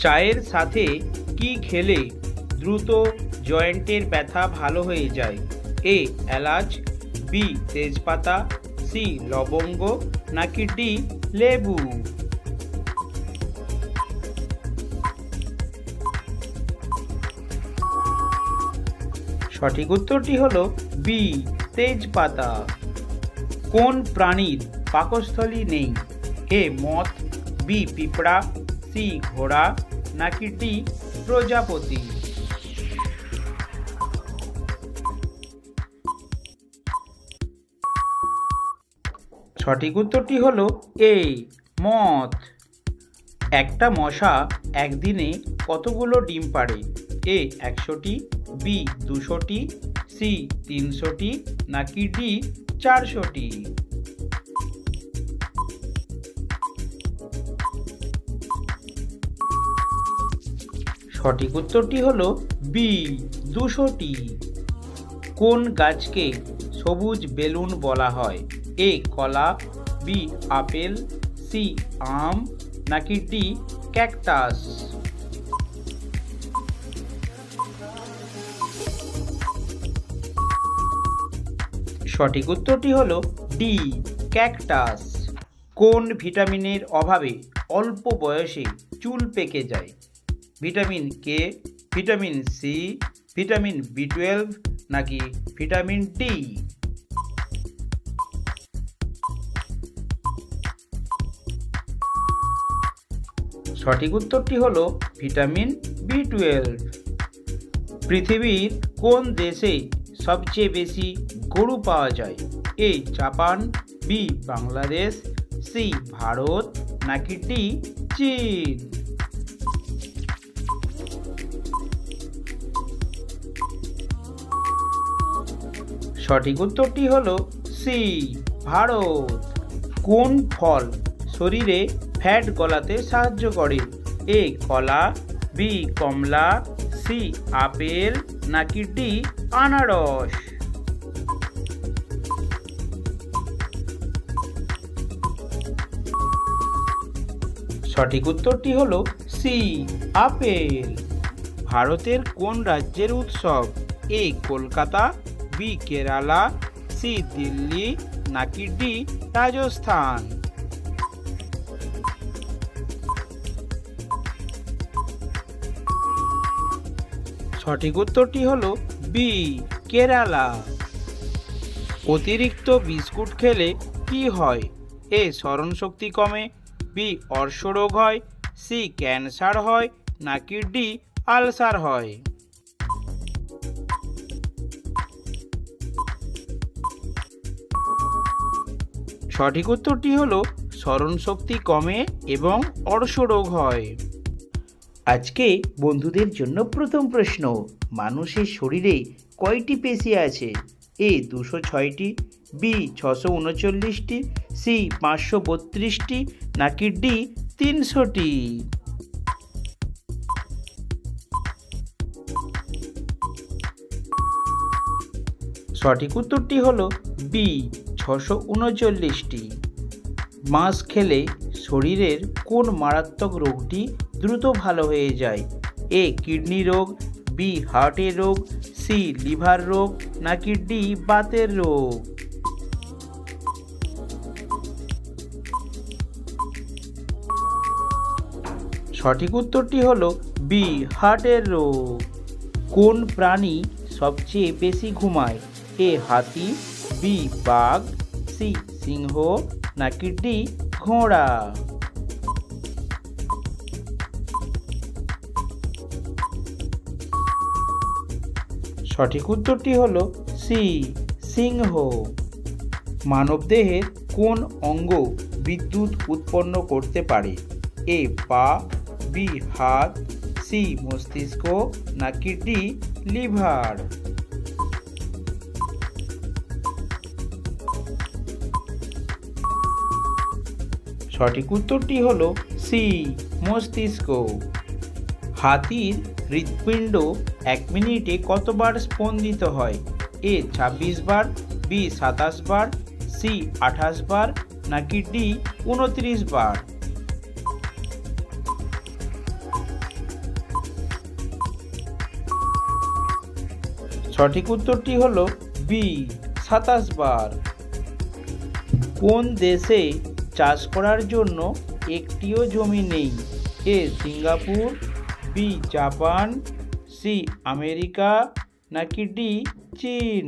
চায়ের সাথে কি খেলে দ্রুত জয়েন্টের ব্যথা ভালো হয়ে যায়? এ এলাচ, বি তেজপাতা, সি লবঙ্গ, নাকি ডি লেবু? সঠিক উত্তরটি হলো বি তেজপাতা। কোন প্রাণীর পাকস্থলী নেই? এ মথ, বি পিঁপড়া, সি ঘোড়া, নাকি ডি প্রজাপতি? সঠিক উত্তরটি হলো এ মথ। একটা মশা একদিনে কতগুলো ডিম পাড়ে? এ 100টি, বি 200টি, সি 300টি, নাকি ডি 400টি? সঠিক উত্তরটি হলো বি 200টি। কোন গাছকে সবুজ বেলুন বলা হয়? এ কলা, বি আপেল, সি আম, নাকি ডি ক্যাকটাস? সঠিক উত্তরটি হলো ডি ক্যাকটাস। কোন ভিটামিনের অভাবে অল্প বয়সে চুল পেকে যায়? Vitamin K, vitamin C, vitamin বি12, নাকি ভিটামিন ডি? সঠিক উত্তরটি হলো ভিটামিন বি12। পৃথিবীর কোন দেশে সবচেয়ে বেশি গরু পাওয়া যায়? A Japan, B Bangladesh, C Bharat, নাকি ডি চীন? সঠিক উত্তরটি হলো সি ভারত। কোন ফল শরীরে ফ্যাট গলাতে সাহায্য করে? এ কলা, বি কমলা, সি আপেল, নাকি ডি আনারস? সঠিক উত্তরটি হলো সি আপেল। ভারতের কোন রাজ্যের উৎসব? এ কলকাতা, বি কেরালা, সি দিল্লি, নাকি ডি রাজস্থান? সঠিক উত্তরটি হলো বি কেরালা। অতিরিক্ত বিস্কুট খেলে কি হয়? এ স্মরণশক্তি কমে, বি অর্শরোগ হয়, সি ক্যান্সার হয়, নাকি ডি আলসার হয়? সঠিক উত্তরটি হলো স্মরণশক্তি কমে এবং অর্শরোগ হয়। আজকে বন্ধুদের জন্য প্রথম প্রশ্ন, মানুষের শরীরে কয়টি পেশি আছে? এ 206টি, বি 639টি, সি 532টি, নাকি ডি 300টি? সঠিক উত্তরটি হলো বি 639টি। মাছ খেলে শরীরের কোন মারাত্মক রোগটি দ্রুত ভালো হয়ে যায়? এ কিডনি রোগ, বি হার্টের রোগ, সি লিভার রোগ, নাকি ডি বাতের রোগ? সঠিক উত্তরটি হলো বি হার্টের রোগ। কোন প্রাণী সবচেয়ে বেশি ঘুমায়? এ হাতি, বি বাঘ, সি সিংহ, নাকি ডি ঘোড়া? সঠিক উত্তরটি হলো সি সিংহ। মানবদেহের কোন অঙ্গ বিদ্যুৎ উৎপন্ন করতে পারে? এ পা, বি হাত, সি মস্তিষ্ক, নাকি ডি লিভার? সঠিক উত্তরটি হলো সি মস্তিষ্ক। হাতির হৃৎপিণ্ড 1 মিনিটে কতবার স্পন্দিত হয়? এ 26 বার, বি 27 বার, সি 28 বার, নাকি ডি 29 বার? সঠিক উত্তরটি হলো বি 27 বার। কোন দেশে চাষ করার জন্য একটিও জমি নেই? A Singapore, B Japan, C America, নাকি ডি চীন?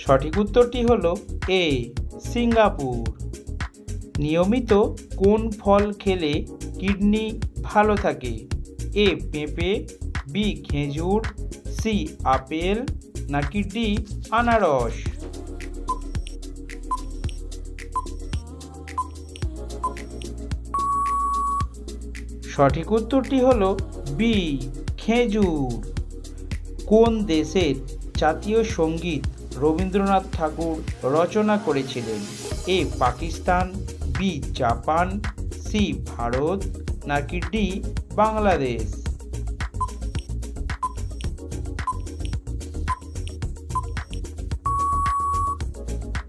সঠিক উত্তরটি হলো এ সিঙ্গাপুর। নিয়মিত কোন ফল খেলে কিডনি ভালো থাকে? এ পেঁপে, বি খেজুর, সি আপেল, নাকি ডি আনারস? সঠিক উত্তরটি হলো বি খেজুর। কোন দেশের জাতীয় সঙ্গীত রবীন্দ্রনাথ ঠাকুর রচনা করেছিলেন? A Pakistan, B Japan, C Bharat, নাকি ডি বাংলাদেশ?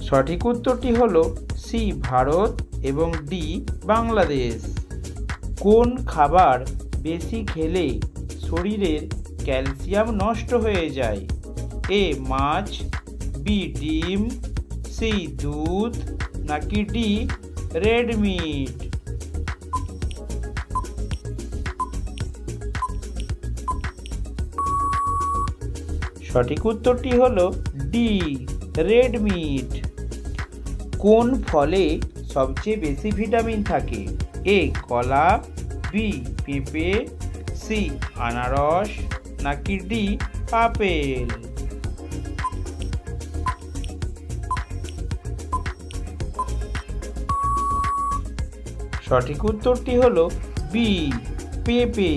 সঠিক উত্তরটি হলো সি ভারত এবং ডি বাংলাদেশ। কোন খাবার বেশি খেলে শরীরের ক্যালসিয়াম নষ্ট হয়ে যায়? এ মাছ, বি ডিম, সি দুধ, নাকি ডি রেড মিট? সঠিক উত্তরটি হলো ডি রেড মিট। কোন ফলে সবচেয়ে বেশি ভিটামিন থাকে? এ কলা, বি পেঁপে, সি আনারস, নাকি ডি আপেল? সঠিক উত্তরটি হলো বি পেঁপে।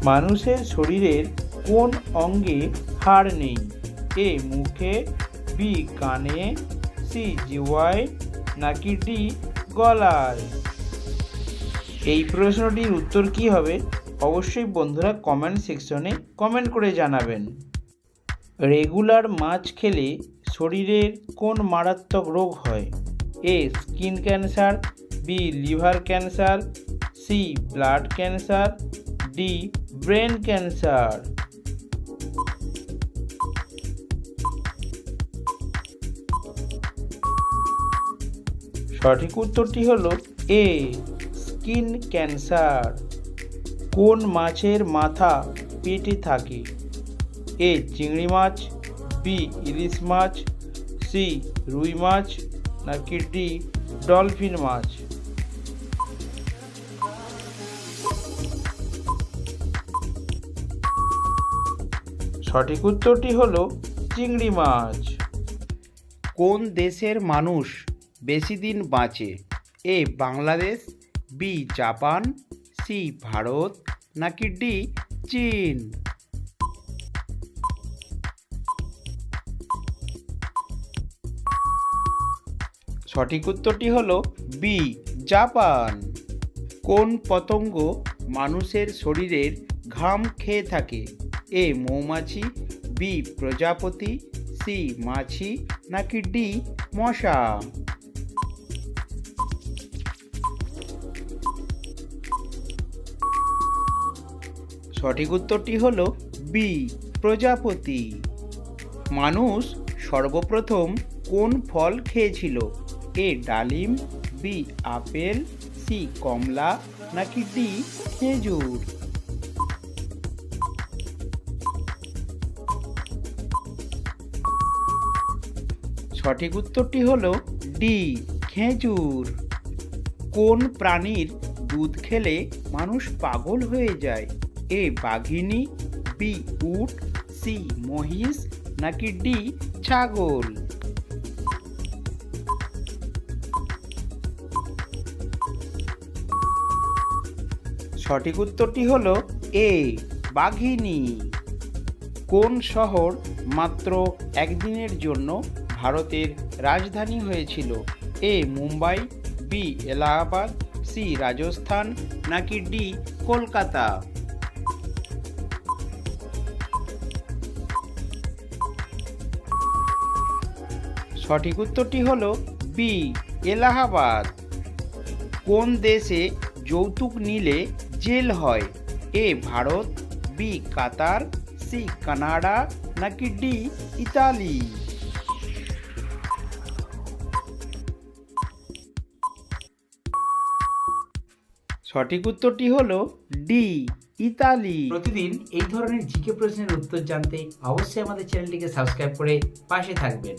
মানুষের শরীরের কোন অঙ্গে হাড় নেই? এ মুখে, বি কানে, সি জিহ্বায়, নাকি ডি গলায়? এই প্রশ্নটির উত্তর কি হবে অবশ্যই বন্ধুরা কমেন্ট সেকশনে কমেন্ট করে জানাবেন। রেগুলার মাছ খেলে শরীরের কোন মারাত্মক রোগ হয়? A skin cancer, B liver cancer, C blood cancer, D brain cancer? সঠিক উত্তরটি হলো এ স্কিন ক্যান্সার। কোন মাছের মাথা পেটে থাকে? এ চিংড়ি মাছ, বি ইলিশ মাছ, সি রুই মাছ, নাকি ডি ডলফিন মাছ? সঠিক উত্তরটি হলো চিংড়ি মাছ। কোন দেশের মানুষ বেশি দিন বাঁচে? A Bangladesh, B Japan, C Bharat, নাকি ডি চীন? সঠিক উত্তরটি হলো বি জাপান। কোন পতঙ্গ মানুষের শরীরের ঘাম খেয়ে থাকে? এ মৌমাছি, বি প্রজাপতি, সি মাছি, নাকি ডি মশা? সঠিক উত্তরটি হলো বি প্রজাপতি। মানুষ সর্বপ্রথম কোন ফল খেয়েছিল? এ ডালিম, বি আপেল, সি কমলা, নাকি ডি খেজুর? সঠিক উত্তরটি হলো ডি খেজুর। কোন প্রাণীর দুধ খেলে মানুষ পাগল হয়ে যায়? এ বাঘিনী, বি উট, সি মহিষ, নাকি ডি ছাগল? সঠিক উত্তরটি হলো এ বাঘিনী। কোন শহর মাত্র একদিনের জন্য ভারতের রাজধানী হয়েছিল? এ মুম্বাই, বি এলাহাবাদ, সি রাজস্থান, নাকি ডি কলকাতা? সঠিক উত্তরটি হলো বি এলাহাবাদ। কোন দেশে যৌতুক নিলে জেল হয়? এ ভারত, বি কাতার, সি কানাডা নাকি ডি ইতালি? সঠিক উত্তরটি হলো ডি ইতালি। প্রতিদিন এই ধরনের জিকে প্রশ্নের উত্তর জানতে অবশ্যই আমাদের চ্যানেলটিকে সাবস্ক্রাইব করে পাশে থাকবেন।